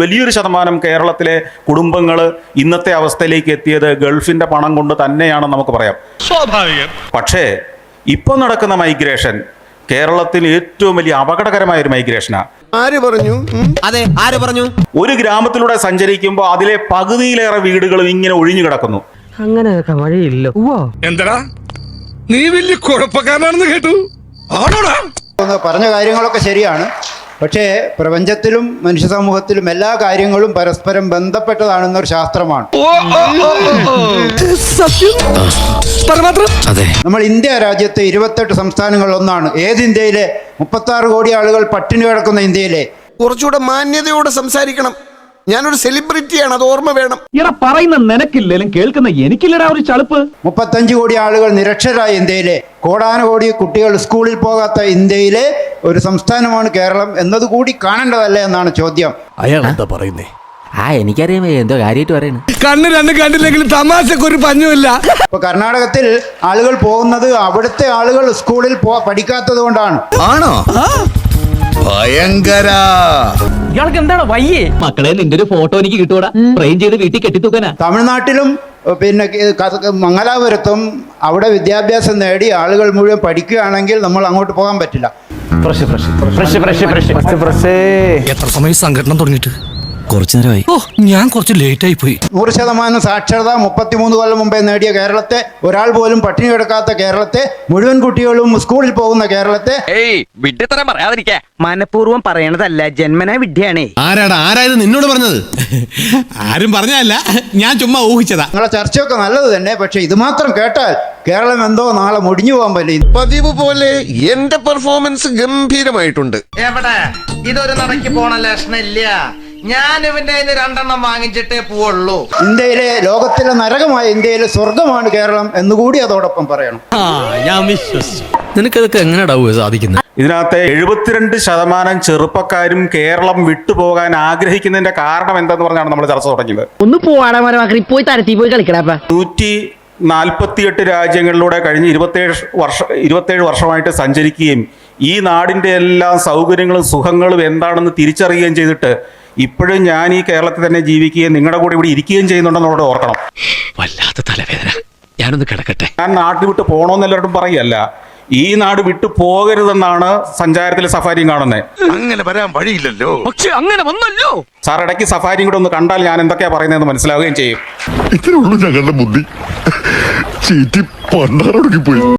വലിയൊരു ശതമാനം കേരളത്തിലെ കുടുംബങ്ങൾ ഇന്നത്തെ അവസ്ഥയിലേക്ക് എത്തിയത് ഗൾഫിന്റെ പണം കൊണ്ട് തന്നെയാണെന്ന് നമുക്ക് പറയാം. സ്വാഭാവികം. പക്ഷേ ഇപ്പോൾ നടക്കുന്ന മൈഗ്രേഷൻ കേരളത്തിൽ ഏറ്റവും വലിയ അപകടകരമായ ഒരു മൈഗ്രേഷനാണ്. ആര് പറഞ്ഞു? അതെ, ആര് പറഞ്ഞു? ഒരു ഗ്രാമത്തിലൂടെ സഞ്ചരിക്കുമ്പോൾ അതിലെ പകുതിയിലേറെ വീടുകളും ഇങ്ങനെ ഒഴിഞ്ഞു കിടക്കുന്നു. അങ്ങനെയൊക്കെ വഴിയില്ല. എന്തടാ നീ വലിയ കുഴപ്പക്കാരനാണെന്ന് കേട്ടു. ആണോടാ? പറഞ്ഞ കാര്യങ്ങളൊക്കെ ശരിയാണ്. പക്ഷേ പ്രപഞ്ചത്തിലും മനുഷ്യ സമൂഹത്തിലും എല്ലാ കാര്യങ്ങളും പരസ്പരം ബന്ധപ്പെട്ടതാണെന്നൊരു ശാസ്ത്രമാണ്. നമ്മൾ ഇന്ത്യ രാജ്യത്തെ 28 സംസ്ഥാനങ്ങളിലൊന്നാണ്. ഏത് ഇന്ത്യയിലെ 36 കോടി ആളുകൾ പട്ടിണി കിടക്കുന്ന ഇന്ത്യയിലെ? കുറച്ചുകൂടെ മാന്യതയോടെ സംസാരിക്കണം. ഞാനൊരു സെലിബ്രിറ്റിയാണ്, അത് ഓർമ്മ വേണം. ഇറ പറയുന്ന നിനക്കില്ലേലും കേൾക്കുന്ന എനിക്കില്ലടാ ഒരു ചളുപ്പ്. 35 കോടി ആളുകൾ നിരക്ഷരായ ഇന്ത്യയിലെ, കോടാനുകോടി കുട്ടികൾ സ്കൂളിൽ പോകാത്ത ഇന്ത്യയിലെ ഒരു സംസ്ഥാനമാണ് കേരളം എന്നതുകൂടി കാണേണ്ടതല്ലേ എന്നാണ് ചോദ്യം. അയാൾ എന്താ പറയുന്നേ? എനിക്കറിയാം എന്തോ കാര്യമായിട്ട് പറയുന്നു. കണ്ണ് രണ്ട് കണ്ടില്ലെങ്കിൽ തമാശക്കൊരു പഞ്ഞുമില്ല. ഇപ്പൊ കർണാടകത്തിൽ ആളുകൾ പോകുന്നത് അവിടുത്തെ ആളുകൾ സ്കൂളിൽ പഠിക്കാത്തത് കൊണ്ടാണ്. ആണോ? ഭയങ്കര. ഇയാൾക്ക് എന്താണ് വയ്യേ? മക്കളെ, നിന്റെ ഒരു ഫോട്ടോ എനിക്ക് കിട്ടൂടാ, ഫ്രെയിം ചെയ്ത് വീട്ടിൽ കെട്ടിത്തൂക്കാനാ. തമിഴ്നാട്ടിലും പിന്നെ മംഗലാപുരത്തും അവിടെ വിദ്യാഭ്യാസം നേടി ആളുകൾ മുഴുവൻ പഠിക്കുകയാണെങ്കിൽ നമ്മൾ അങ്ങോട്ട് പോകാൻ പറ്റില്ല. എത്ര സമയം സംഘടന തുടങ്ങിയിട്ട്? കുറച്ചു നേരമായി. ഞാൻ കുറച്ച് ലേറ്റ് ആയി പോയി. 100% സാക്ഷരത 33 കൊല്ലം മുമ്പേ നേടിയ കേരളത്തെ, ഒരാൾ പോലും പട്ടിണി കിടക്കാത്ത കേരളത്തെ, മുഴുവൻ കുട്ടികളും സ്കൂളിൽ പോകുന്ന കേരളത്തെ മനഃപൂർവ്വം പറയണതല്ല, ജന്മനാ വിദ്യയാണേ. ആരായത് നിന്നോട് പറഞ്ഞത്? ആരും പറഞ്ഞതല്ല, ഞാൻ ചുമ്മാ ഊഹിച്ചതാ. നിങ്ങളെ ചർച്ചയൊക്കെ നല്ലത് തന്നെ. പക്ഷെ ഇത് മാത്രം കേട്ടാൽ കേരളം എന്തോ നാളെ മുടിഞ്ഞു പോകാൻ പറ്റില്ല. പതിവ് പോലെ എന്റെ പെർഫോമൻസ് ഗംഭീരമായിട്ടുണ്ട്. എവിടെ ഇതൊരു നടക്കി പോണ ലക്ഷണില്ല. ഞാൻ ഇവന്റെ 2 വാങ്ങിച്ചിട്ടേ പോവുള്ളൂ. ഇന്ത്യയിലെ, ലോകത്തിലെ നരകമായ ഇന്ത്യയിലെ സ്വർഗമാണ് കേരളം എന്നുകൂടി അതോടൊപ്പം പറയണം. ഞാൻ വിശ്വസിച്ചു. നിനക്കതൊക്കെ എങ്ങനെയാ സാധിക്കുന്നത്? ഇതിനകത്ത് 72% ചെറുപ്പക്കാരും കേരളം വിട്ടുപോകാൻ ആഗ്രഹിക്കുന്നതിന്റെ കാരണം എന്തെന്ന് പറഞ്ഞാണ് നമ്മൾ ചർച്ച തുടങ്ങിയത്. ഒന്ന് പോവാടാ മരമാക്കി, പോയി തരത്തി പോയി കളിക്കടാ. 148 രാജ്യങ്ങളിലൂടെ കഴിഞ്ഞ് 27 വർഷമായിട്ട് സഞ്ചരിക്കുകയും ഈ നാടിൻ്റെ എല്ലാ സൗകര്യങ്ങളും സുഖങ്ങളും എന്താണെന്ന് തിരിച്ചറിയുകയും ചെയ്തിട്ട് ഇപ്പോഴും ഞാൻ ഈ കേരളത്തിൽ തന്നെ ജീവിക്കുകയും നിങ്ങളുടെ കൂടെ ഇവിടെ ഇരിക്കുകയും ചെയ്യുന്നുണ്ടെന്നോട് ഓർക്കണം. വല്ലാത്ത തലവേദന, ഞാനൊന്ന് കിടക്കട്ടെ. ഞാൻ നാട്ടിൽ വിട്ട് പോകണമെന്ന് എല്ലാവരും പറയല്ല, ഈ നാട് വിട്ടു പോകരുതെന്നാണ് സഞ്ചാരത്തിലെ സഫാരിയും കാണുന്നത്. അങ്ങനെ വരാൻ വഴിയില്ലല്ലോ. പക്ഷെ അങ്ങനെ വന്നല്ലോ. സാർ, ഇടയ്ക്ക് സഫാരിയും കൂടെ ഒന്ന് കണ്ടാൽ ഞാൻ എന്തൊക്കെയാ പറയുന്നതെന്ന് മനസ്സിലാവുകയും ചെയ്യും. ഇത്രേ ഉള്ളൂ ഞങ്ങളുടെ ബുദ്ധി. ചീറ്റി പണ്ടാറൊടുക്കി പോയി.